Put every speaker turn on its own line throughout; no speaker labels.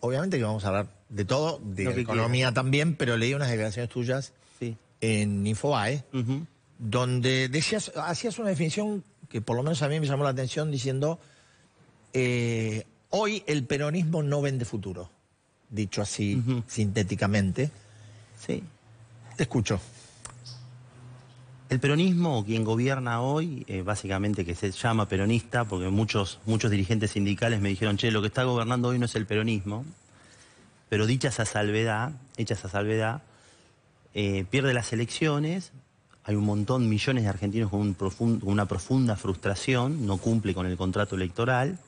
obviamente que vamos a hablar de todo, de
Lo que
economía
quieras.
también, pero leí unas declaraciones tuyas
Sí.
en Infobae, donde hacías una definición que por lo menos a mí me llamó la atención diciendo, hoy el peronismo no vende futuro, dicho así sintéticamente.
Sí.
Te escucho.
El peronismo, quien gobierna hoy, básicamente que se llama peronista, porque muchos dirigentes sindicales me dijeron, che, lo que está gobernando hoy no es el peronismo, pero hecha esa salvedad, pierde las elecciones, hay un montón, millones de argentinos con una profunda frustración, no cumple con el contrato electoral.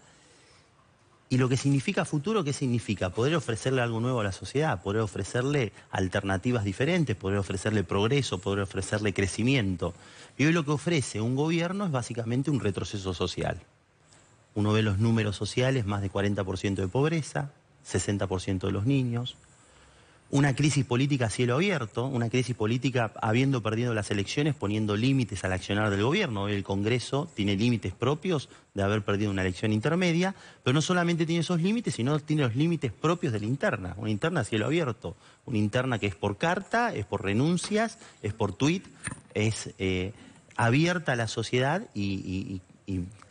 Y lo que significa futuro, ¿qué significa? Poder ofrecerle algo nuevo a la sociedad, poder ofrecerle alternativas diferentes, poder ofrecerle progreso, poder ofrecerle crecimiento. Y hoy lo que ofrece un gobierno es básicamente un retroceso social. Uno ve los números sociales, más de 40% de pobreza, 60% de los niños. Una crisis política a cielo abierto, una crisis política habiendo perdido las elecciones, poniendo límites al accionar del gobierno. Hoy el Congreso tiene límites propios de haber perdido una elección intermedia, pero no solamente tiene esos límites, sino tiene los límites propios de la interna. Una interna a cielo abierto, una interna que es por carta, es por renuncias, es por tuit, es abierta a la sociedad y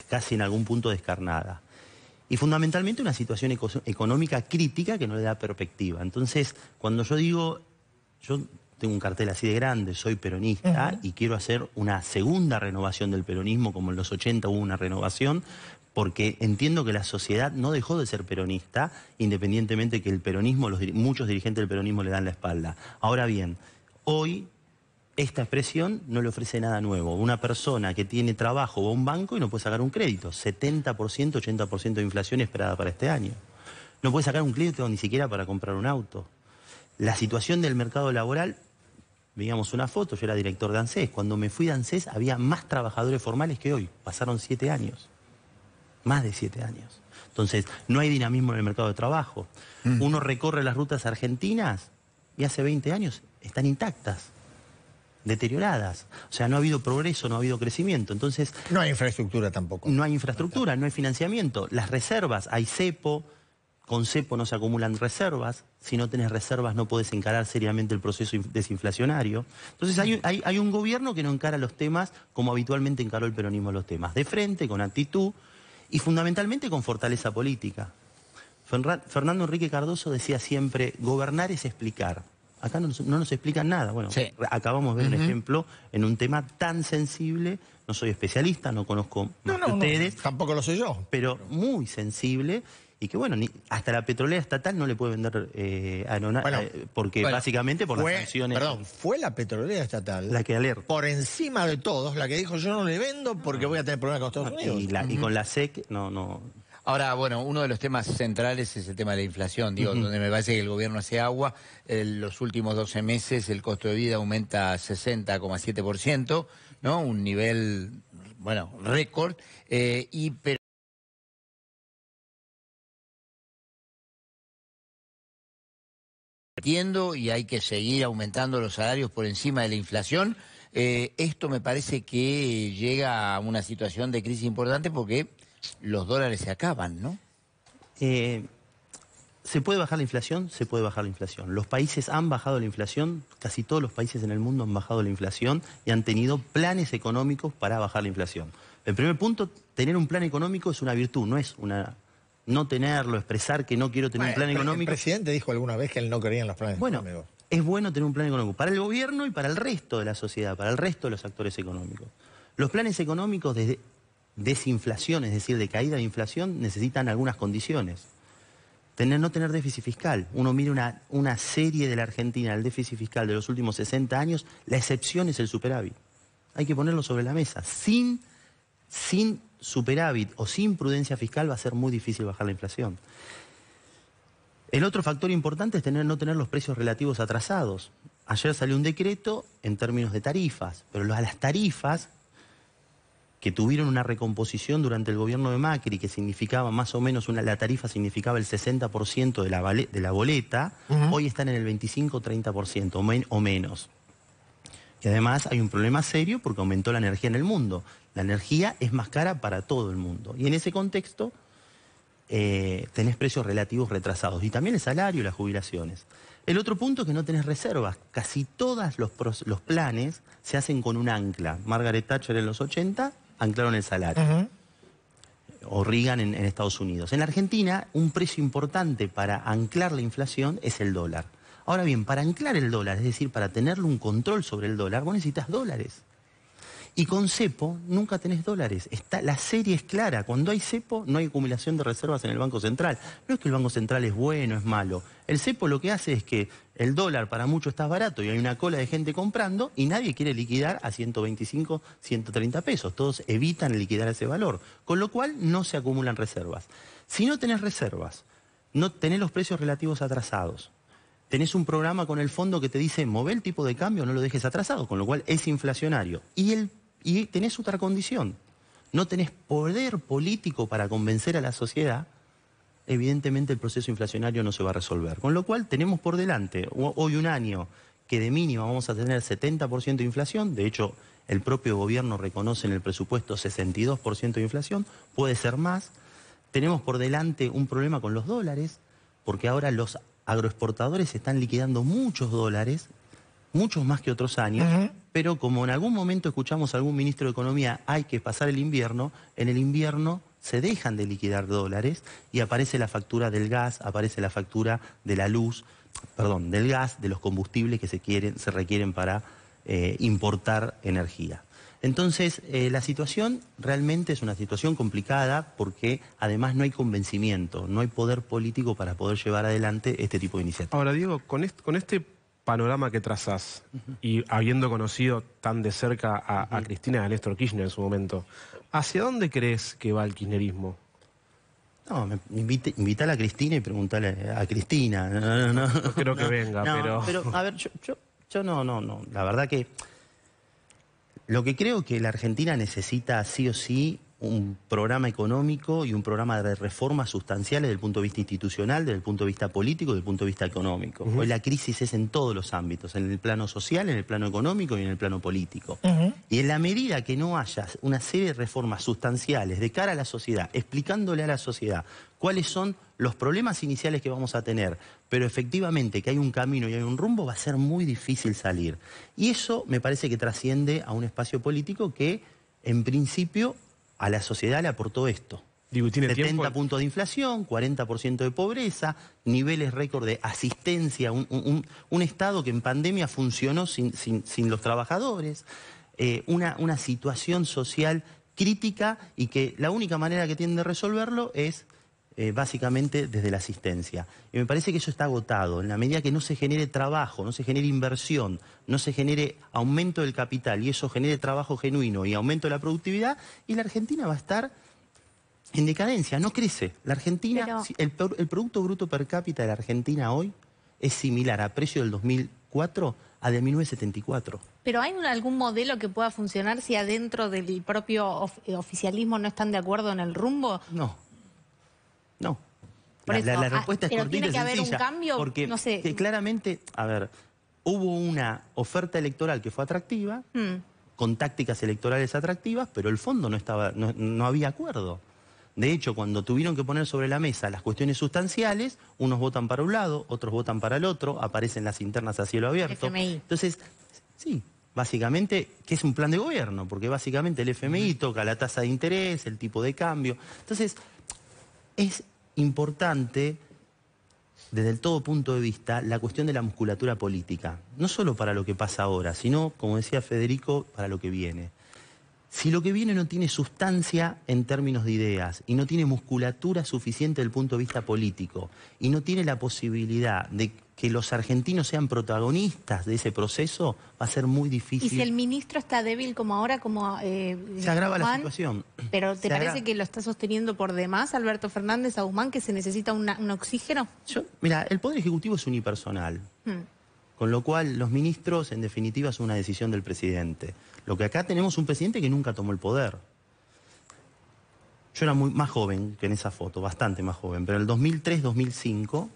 casi en algún punto descarnada. Y fundamentalmente una situación económica crítica que no le da perspectiva. Entonces, cuando yo digo, yo tengo un cartel así de grande, soy peronista y quiero hacer una segunda renovación del peronismo, como en los 80 hubo una renovación, porque entiendo que la sociedad no dejó de ser peronista, independientemente que el peronismo, muchos dirigentes del peronismo le dan la espalda. Ahora bien, hoy esta expresión no le ofrece nada nuevo. Una persona que tiene trabajo va a un banco y no puede sacar un crédito. 70%, 80% de inflación esperada para este año. No puede sacar un crédito ni siquiera para comprar un auto. La situación del mercado laboral, veíamos una foto, yo era director de ANSES. Cuando me fui de ANSES había más trabajadores formales que hoy. Pasaron 7 años. Más de 7 años. Entonces, no hay dinamismo en el mercado de trabajo. Uno recorre las rutas argentinas y hace 20 años están intactas, deterioradas. O sea, no ha habido progreso, no ha habido crecimiento. Entonces,
No hay infraestructura tampoco.
no hay infraestructura, no hay financiamiento. Las reservas, hay cepo, con cepo no se acumulan reservas. Si no tenés reservas no podés encarar seriamente el proceso desinflacionario. Entonces hay un gobierno que no encara los temas como habitualmente encaró el peronismo los temas. De frente, con actitud y fundamentalmente con fortaleza política. Fernando Enrique Cardoso decía siempre, gobernar es explicar. Acá no nos explican nada. Bueno, sí. Acabamos de ver un ejemplo en un tema tan sensible. No soy especialista, no conozco ustedes.
No, tampoco lo soy yo.
Pero muy sensible y que, bueno, hasta la petrolera estatal no le puede vender porque básicamente por las sanciones.
Perdón, fue la petrolera estatal
la que alerta.
Por encima de todos, la que dijo yo no le vendo porque voy a tener problemas con Estados Unidos.
Y con la SEC no.
Ahora, bueno, uno de los temas centrales es el tema de la inflación, digo, donde me parece que el gobierno hace agua. En los últimos 12 meses el costo de vida aumenta 60,7%, ¿no? Un nivel, bueno, récord. Pero entiendo y hay que seguir aumentando los salarios por encima de la inflación. Esto me parece que llega a una situación de crisis importante porque los dólares se acaban, ¿no?
¿Se puede bajar la inflación? Se puede bajar la inflación. Los países han bajado la inflación, casi todos los países en el mundo han bajado la inflación y han tenido planes económicos para bajar la inflación. El primer punto, tener un plan económico es una virtud, no es una... No tenerlo, expresar que no quiero tener un plan económico.
El presidente dijo alguna vez que él no creía en los planes económicos.
Es bueno tener un plan económico para el gobierno y para el resto de la sociedad, para el resto de los actores económicos. Los planes económicos de desinflación, es decir, de caída de inflación, necesitan algunas condiciones. No tener déficit fiscal. Uno mira una serie de la Argentina, el déficit fiscal de los últimos 60 años, la excepción es el superávit. Hay que ponerlo sobre la mesa. Sin superávit o sin prudencia fiscal va a ser muy difícil bajar la inflación. El otro factor importante es no tener los precios relativos atrasados. Ayer salió un decreto en términos de tarifas, pero las tarifas que tuvieron una recomposición durante el gobierno de Macri, que significaba más o menos, la tarifa significaba el 60% de la boleta, hoy están en el 25-30% o menos. Y además hay un problema serio porque aumentó la energía en el mundo. La energía es más cara para todo el mundo. Y en ese contexto, tenés precios relativos retrasados. Y también el salario y las jubilaciones. El otro punto es que no tenés reservas. Casi todos los planes se hacen con un ancla. Margaret Thatcher en los 80 anclaron el salario. O Reagan en Estados Unidos. En la Argentina, un precio importante para anclar la inflación es el dólar. Ahora bien, para anclar el dólar, es decir, para tenerle un control sobre el dólar, vos necesitas dólares. Y con cepo nunca tenés dólares. La serie es clara. Cuando hay cepo no hay acumulación de reservas en el Banco Central. No es que el Banco Central es bueno, es malo. El cepo lo que hace es que el dólar para muchos está barato y hay una cola de gente comprando y nadie quiere liquidar a 125, 130 pesos. Todos evitan liquidar ese valor. Con lo cual no se acumulan reservas. Si no tenés reservas, no tenés los precios relativos atrasados, tenés un programa con el fondo que te dice mover el tipo de cambio, no lo dejes atrasado, con lo cual es inflacionario. Y tenés otra condición, no tenés poder político para convencer a la sociedad, evidentemente el proceso inflacionario no se va a resolver. Con lo cual tenemos por delante hoy un año que de mínima vamos a tener 70% de inflación, de hecho el propio gobierno reconoce en el presupuesto 62% de inflación, puede ser más. Tenemos por delante un problema con los dólares, porque ahora los agroexportadores están liquidando muchos dólares, muchos más que otros años, pero como en algún momento escuchamos a algún ministro de Economía, hay que pasar el invierno, en el invierno se dejan de liquidar dólares y aparece la factura del gas, aparece la factura de la luz, perdón, del gas, de los combustibles que se requieren para importar energía. Entonces, la situación realmente es una situación complicada porque además no hay convencimiento, no hay poder político para poder llevar adelante este tipo de iniciativas.
Ahora, Diego, con este panorama que trazás y habiendo conocido tan de cerca a Cristina y a Néstor Kirchner en su momento, ¿hacia dónde crees que va el kirchnerismo?
No, invita a la Cristina y preguntale a Cristina.
No creo que venga,
pero a ver, yo no. La verdad que lo que creo que la Argentina necesita sí o sí un programa económico y un programa de reformas sustanciales desde el punto de vista institucional, desde el punto de vista político y desde el punto de vista económico. Hoy la crisis es en todos los ámbitos, en el plano social, en el plano económico y en el plano político. Y en la medida que no haya una serie de reformas sustanciales de cara a la sociedad, explicándole a la sociedad cuáles son los problemas iniciales que vamos a tener, pero efectivamente que hay un camino y hay un rumbo, va a ser muy difícil salir. Y eso me parece que trasciende a un espacio político que, en principio, a la sociedad le aportó esto.
Digo, ¿tiene
70 puntos de inflación, 40% de pobreza, niveles récord de asistencia, un Estado que en pandemia funcionó sin los trabajadores, una situación social crítica y que la única manera que tienen de resolverlo es básicamente desde la asistencia. Y me parece que eso está agotado. En la medida que no se genere trabajo, no se genere inversión, no se genere aumento del capital y eso genere trabajo genuino y aumento de la productividad, y la Argentina va a estar en decadencia, no crece. La Argentina, el Producto Bruto Per Cápita de la Argentina hoy es similar a precio del 2004 a de 1974.
¿Pero hay algún modelo que pueda funcionar si adentro del propio oficialismo no están de acuerdo en el rumbo?
No.
Por eso,
la respuesta es
pero
cortita y
tiene que haber un
sencilla,
cambio,
porque
no sé.
que claramente, a ver, hubo una oferta electoral que fue atractiva, con tácticas electorales atractivas, pero el fondo no había acuerdo. De hecho, cuando tuvieron que poner sobre la mesa las cuestiones sustanciales, unos votan para un lado, otros votan para el otro, aparecen las internas a cielo abierto.
FMI.
Entonces, sí, básicamente, que es un plan de gobierno, porque básicamente el FMI toca la tasa de interés, el tipo de cambio. Entonces, es importante, desde el todo punto de vista, la cuestión de la musculatura política. No solo para lo que pasa ahora, sino, como decía Federico, para lo que viene. Si lo que viene no tiene sustancia en términos de ideas y no tiene musculatura suficiente desde el punto de vista político y no tiene la posibilidad de que los argentinos sean protagonistas de ese proceso, va a ser muy difícil.
¿Y si el ministro está débil como ahora, como
se agrava la situación.
¿Pero te parece que lo está sosteniendo por demás Alberto Fernández a Guzmán, que se necesita un oxígeno?
Mira, el Poder Ejecutivo es unipersonal. Con lo cual, los ministros, en definitiva, es una decisión del presidente. Lo que acá tenemos un presidente que nunca tomó el poder. Yo era más joven que en esa foto, bastante más joven, pero en el 2003-2005,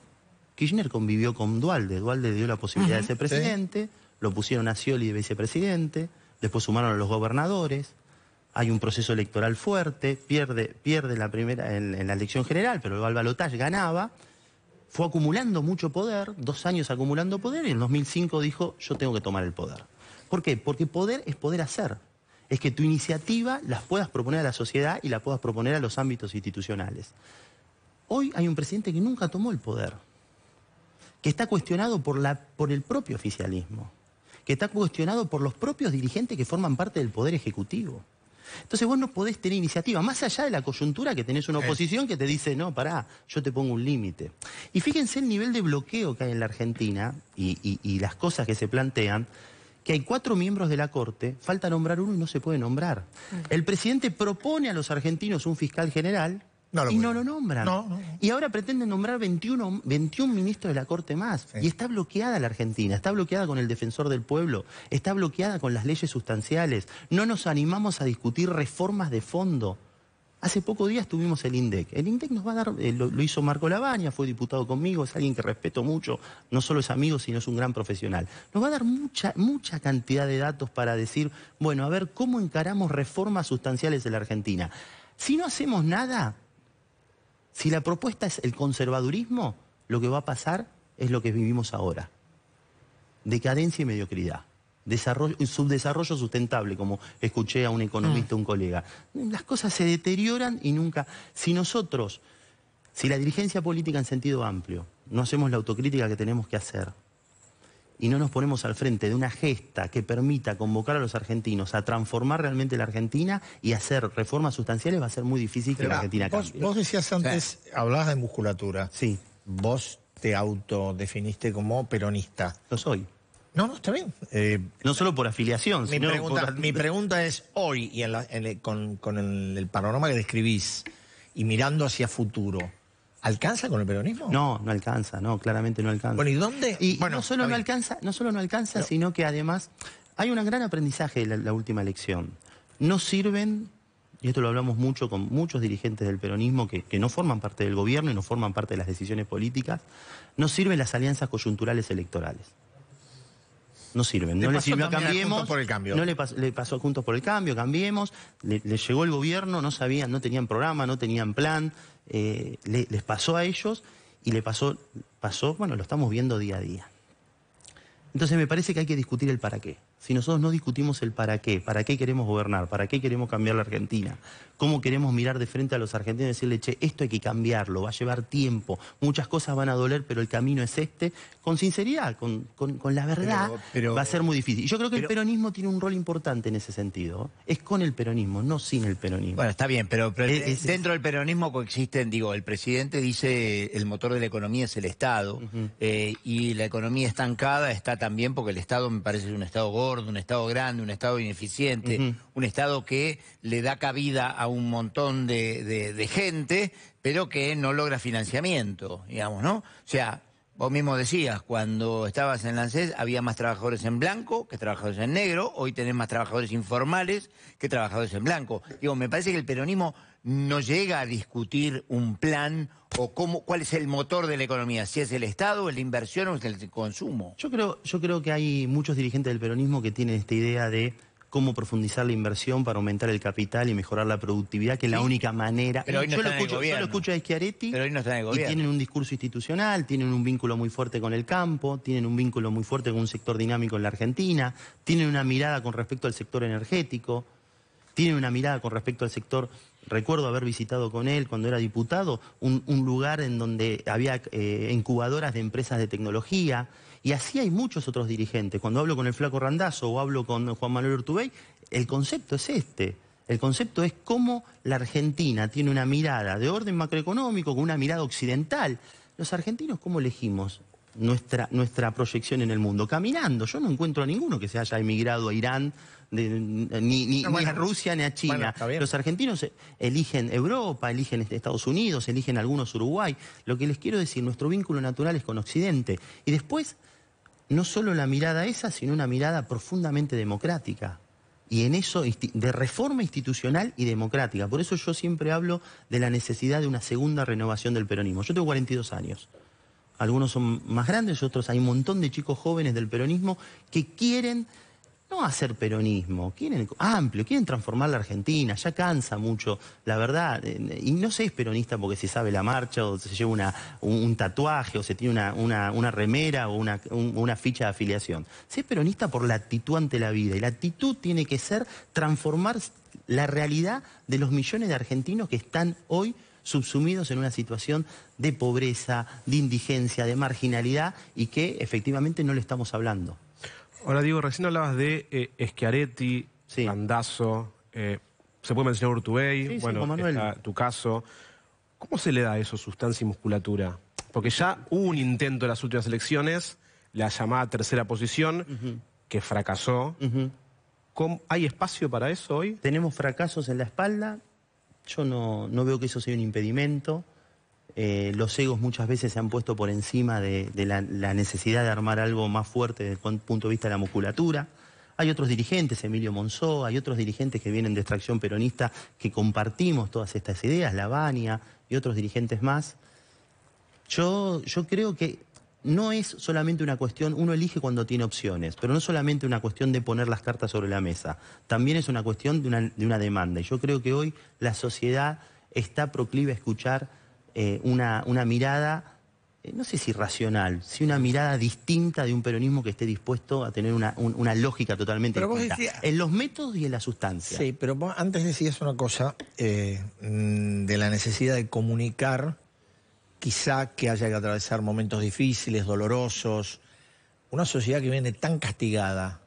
Kirchner convivió con Duhalde. Duhalde dio la posibilidad de ser presidente, lo pusieron a Scioli de vicepresidente, después sumaron a los gobernadores. hay un proceso electoral fuerte, pierde en la elección general, pero el balotaje ganaba, fue acumulando mucho poder, 2 años acumulando poder, y en 2005 dijo, yo tengo que tomar el poder. ¿Por qué? Porque poder es poder hacer. Es que tu iniciativa las puedas proponer a la sociedad y la puedas proponer a los ámbitos institucionales. Hoy hay un presidente que nunca tomó el poder, que está cuestionado por el propio oficialismo, que está cuestionado por los propios dirigentes que forman parte del Poder Ejecutivo. Entonces vos no podés tener iniciativa, más allá de la coyuntura que tenés una oposición que te dice, no, pará, yo te pongo un límite. Y fíjense el nivel de bloqueo que hay en la Argentina y las cosas que se plantean, que hay 4 miembros de la Corte, falta nombrar uno y no se puede nombrar. El presidente propone a los argentinos un fiscal general y no lo nombran. Y ahora pretenden nombrar 21 ministros de la Corte más. Sí. Y está bloqueada la Argentina, está bloqueada con el Defensor del Pueblo, está bloqueada con las leyes sustanciales. No nos animamos a discutir reformas de fondo. Hace pocos días tuvimos el INDEC. El INDEC nos va a dar, lo hizo Marco Labaña, fue diputado conmigo, es alguien que respeto mucho, no solo es amigo, sino es un gran profesional. Nos va a dar mucha cantidad de datos para decir, bueno, a ver cómo encaramos reformas sustanciales en la Argentina. Si no hacemos nada, si la propuesta es el conservadurismo, lo que va a pasar es lo que vivimos ahora. Decadencia y mediocridad. Subdesarrollo sustentable, como escuché a un economista, un colega. Las cosas se deterioran y nunca... Si la dirigencia política en sentido amplio, no hacemos la autocrítica que tenemos que hacer y no nos ponemos al frente de una gesta que permita convocar a los argentinos a transformar realmente la Argentina y hacer reformas sustanciales, va a ser muy difícil que la Argentina cambie.
Vos decías antes, hablabas de musculatura.
Sí.
Vos te autodefiniste como peronista.
Lo soy.
No, está bien.
No solo por afiliación, sino
mi pregunta es, hoy, y con el panorama que describís, y mirando hacia futuro, ¿alcanza con el peronismo?
No, no alcanza, no, claramente no alcanza.
Bueno, ¿y dónde?
Y bueno, no solo no alcanza, sino que además hay un gran aprendizaje de la última elección. No sirven, y esto lo hablamos mucho con muchos dirigentes del peronismo que no forman parte del gobierno y no forman parte de las decisiones políticas, no sirven las alianzas coyunturales electorales. No sirven, no le sirvió a Cambiemos,
Juntos por el Cambio.
No le pasó a Juntos por el Cambio, Cambiemos, le llegó el gobierno, no sabían, no tenían programa, no tenían plan, les pasó a ellos y le pasó, bueno, lo estamos viendo día a día. Entonces me parece que hay que discutir el para qué. Si nosotros no discutimos el para qué queremos gobernar, para qué queremos cambiar la Argentina, cómo queremos mirar de frente a los argentinos y decirle, che, esto hay que cambiarlo, va a llevar tiempo, muchas cosas van a doler, pero el camino es este, con sinceridad, con la verdad, va a ser muy difícil. Y yo creo que el peronismo tiene un rol importante en ese sentido. Es con el peronismo, no sin el peronismo.
Bueno, está bien, pero dentro del peronismo coexisten, digo, el presidente dice el motor de la economía es el Estado, y la economía estancada está también porque el Estado me parece un Estado gordo, un Estado grande, un Estado ineficiente, un Estado que le da cabida a un montón de gente, pero que no logra financiamiento, digamos, ¿no? O sea, vos mismo decías, cuando estabas en la ANSES había más trabajadores en blanco que trabajadores en negro, hoy tenés más trabajadores informales que trabajadores en blanco. Digo, me parece que el peronismo no llega a discutir un plan o cuál es el motor de la economía, si es el Estado, la inversión o es el consumo.
Yo creo que hay muchos dirigentes del peronismo que tienen esta idea de cómo profundizar la inversión para aumentar el capital y mejorar la productividad, que es la única manera.
Pero hoy no
yo lo escucho a Schiaretti,
pero hoy no está en el gobierno.
Y tienen un discurso institucional, tienen un vínculo muy fuerte con el campo, tienen un vínculo muy fuerte con un sector dinámico en la Argentina, tienen una mirada con respecto al sector energético, tienen una mirada con respecto al sector. Recuerdo haber visitado con él, cuando era diputado, un lugar en donde había incubadoras de empresas de tecnología, y así hay muchos otros dirigentes. Cuando hablo con el Flaco Randazzo o hablo con Juan Manuel Urtubey, el concepto es este. El concepto es cómo la Argentina tiene una mirada de orden macroeconómico, con una mirada occidental. Los argentinos, ¿cómo elegimos nuestra proyección en el mundo? Caminando. Yo no encuentro a ninguno que se haya emigrado a Irán, ni a Rusia ni a China. Bueno, los argentinos eligen Europa, eligen Estados Unidos, eligen algunos Uruguay. Lo que les quiero decir, nuestro vínculo natural es con Occidente. Y después, no solo la mirada esa, sino una mirada profundamente democrática. Y en eso, de reforma institucional y democrática. Por eso yo siempre hablo de la necesidad de una segunda renovación del peronismo. Yo tengo 42 años. Algunos son más grandes, otros hay un montón de chicos jóvenes del peronismo que quieren no hacer peronismo, quieren amplio, quieren transformar la Argentina, ya cansa mucho, la verdad, y no se es peronista porque se sabe la marcha o se lleva un tatuaje o se tiene una remera o una ficha de afiliación. Se es peronista por la actitud ante la vida, y la actitud tiene que ser transformar la realidad de los millones de argentinos que están hoy subsumidos en una situación de pobreza, de indigencia, de marginalidad, y que efectivamente no le estamos hablando.
Ahora, Diego, recién hablabas de Schiaretti,
Sí.
Randazzo, se puede mencionar Urtubey,
Sí,
bueno,
Juan Manuel.
está tu caso. ¿Cómo se le da a eso sustancia y musculatura? Porque ya hubo un intento en las últimas elecciones, la llamada tercera posición, que fracasó. ¿Hay espacio para eso hoy?
Tenemos fracasos en la espalda, yo no veo que eso sea un impedimento. Los egos muchas veces se han puesto por encima de la necesidad de armar algo más fuerte desde el punto de vista de la musculatura. Hay otros dirigentes, Emilio Monzó, hay otros dirigentes que vienen de extracción peronista que compartimos todas estas ideas, Lavagna y otros dirigentes más. Yo creo que no es solamente una cuestión, uno elige cuando tiene opciones, pero no es solamente una cuestión de poner las cartas sobre la mesa, también es una cuestión de una demanda. Y yo creo que hoy la sociedad está proclive a escuchar una mirada, no sé si racional, sí una mirada distinta de un peronismo que esté dispuesto a tener una lógica totalmente distinta. En los métodos y en la sustancia.
Sí, pero vos antes decías una cosa de la necesidad de comunicar, quizá que haya que atravesar momentos difíciles, dolorosos. Una sociedad que viene tan castigada,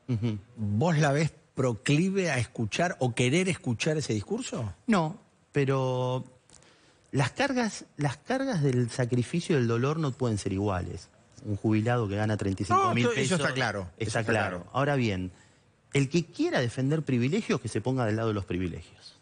¿vos la ves proclive a escuchar o querer escuchar ese discurso?
No, pero las cargas del sacrificio y del dolor no pueden ser iguales. Un jubilado que gana 35.000 pesos...
Eso está claro.
Está claro. Ahora bien, el que quiera defender privilegios, que se ponga del lado de los privilegios.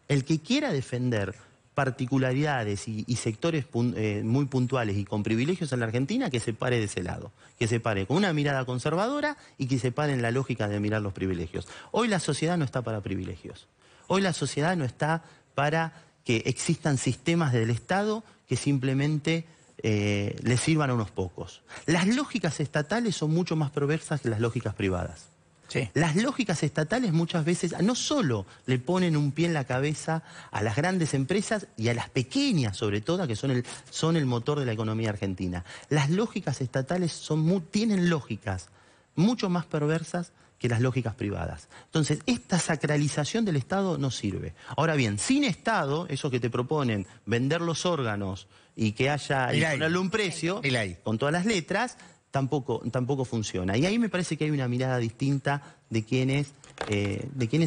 El que quiera defender particularidades y sectores muy puntuales y con privilegios en la Argentina, que se pare de ese lado. Que se pare con una mirada conservadora y que se pare en la lógica de mirar los privilegios. Hoy la sociedad no está para privilegios. Hoy la sociedad no está para que existan sistemas del Estado que simplemente le sirvan a unos pocos. Las lógicas estatales son mucho más perversas que las lógicas privadas.
Sí.
Las lógicas estatales muchas veces no solo le ponen un pie en la cabeza a las grandes empresas y a las pequeñas, sobre todo, que son el motor de la economía argentina. Las lógicas estatales tienen lógicas mucho más perversas que las lógicas privadas. Entonces, esta sacralización del Estado no sirve. Ahora bien, sin Estado, esos que te proponen vender los órganos y que haya y ponerle un precio, con todas las letras, tampoco funciona. Y ahí me parece que hay una mirada distinta de quienes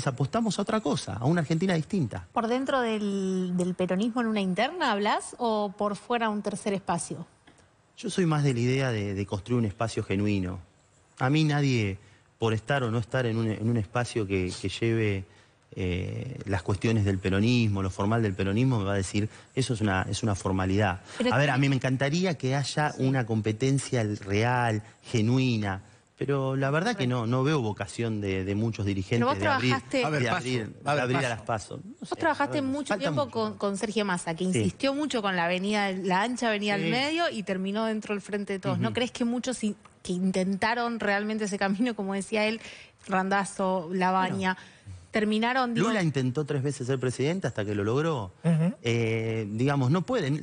apostamos a otra cosa, a una Argentina distinta.
¿Por dentro del peronismo en una interna hablas o por fuera un tercer espacio?
Yo soy más de la idea de construir un espacio genuino. A mí nadie, por estar o no estar en un espacio que lleve las cuestiones del peronismo, lo formal del peronismo, me va a decir, eso es una formalidad. A ver, a mí me encantaría que haya una competencia real, genuina, pero la verdad que no veo vocación de muchos dirigentes de abrir a las PASO. No sé,
vos trabajaste mucho tiempo con Sergio Massa, que insistió mucho con la ancha avenida al medio y terminó dentro del Frente de Todos. ¿No crees que muchos que intentaron realmente ese camino, como decía él, Randazzo, Lavagna, terminaron...
Lula intentó 3 veces ser presidente hasta que lo logró. Digamos, no pueden.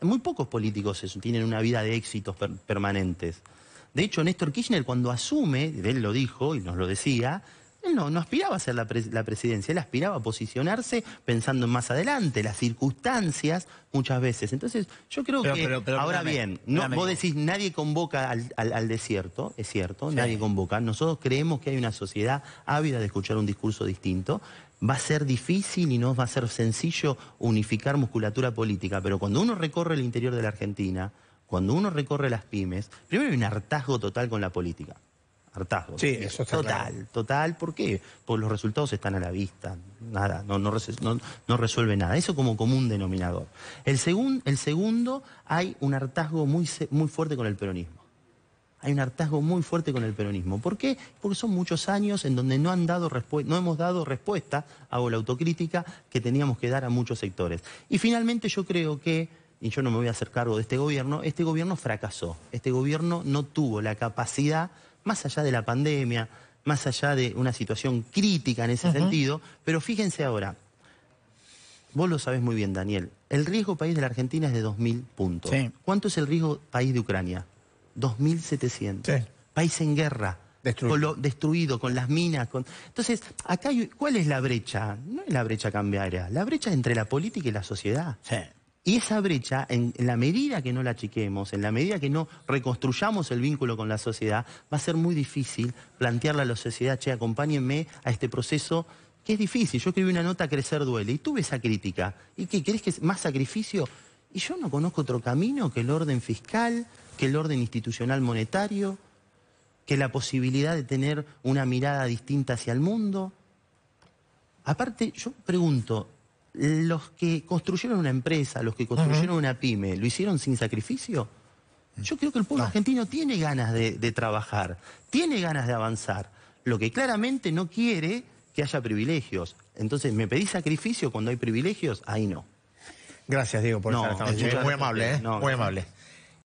Muy pocos políticos tienen una vida de éxitos permanentes. De hecho, Néstor Kirchner, cuando asume, él lo dijo y nos lo decía, él no aspiraba a ser la presidencia, él aspiraba a posicionarse pensando en más adelante, las circunstancias muchas veces. Entonces, yo creo ahora bien, vos decís, nadie convoca al desierto, es cierto, nadie convoca. Nosotros creemos que hay una sociedad ávida de escuchar un discurso distinto. Va a ser difícil y no va a ser sencillo unificar musculatura política, pero cuando uno recorre el interior de la Argentina, cuando uno recorre las pymes, primero hay un hartazgo total con la política. Hartazgo.
Sí, eso está claro.
Total. ¿Por qué? Porque los resultados están a la vista. Nada, no resuelve nada. Eso como común denominador. El segundo, hay un hartazgo muy fuerte con el peronismo. Hay un hartazgo muy fuerte con el peronismo. ¿Por qué? Porque son muchos años en donde no hemos dado respuesta, hago la autocrítica, que teníamos que dar a muchos sectores. Y finalmente yo creo que, y yo no me voy a hacer cargo de este gobierno fracasó. Este gobierno no tuvo la capacidad, más allá de la pandemia, más allá de una situación crítica en ese sentido, pero fíjense ahora, vos lo sabés muy bien, Daniel, el riesgo país de la Argentina es de 2.000 puntos.
Sí.
¿Cuánto es el riesgo país de Ucrania? 2.700.
Sí.
País en guerra.
Destruido.
Con lo destruido, con las minas. Entonces, acá ¿cuál es la brecha? No es la brecha cambiaria, la brecha entre la política y la sociedad.
Sí.
Y esa brecha, en la medida que no la achiquemos, en la medida que no reconstruyamos el vínculo con la sociedad, va a ser muy difícil plantearle a la sociedad, che, acompáñenme a este proceso que es difícil. Yo escribí una nota, Crecer duele, y tuve esa crítica. ¿Y qué? ¿Querés que es más sacrificio? Y yo no conozco otro camino que el orden fiscal, que el orden institucional monetario, que la posibilidad de tener una mirada distinta hacia el mundo. Aparte, yo pregunto, ¿los que construyeron una empresa, los que construyeron una pyme, lo hicieron sin sacrificio? Yo creo que el pueblo argentino tiene ganas de trabajar, tiene ganas de avanzar. Lo que claramente no quiere que haya privilegios. Entonces, ¿me pedís sacrificio cuando hay privilegios? Ahí no.
Gracias, Diego, por estar esta noche. Muy amable, ¿eh?
No,
Muy amable.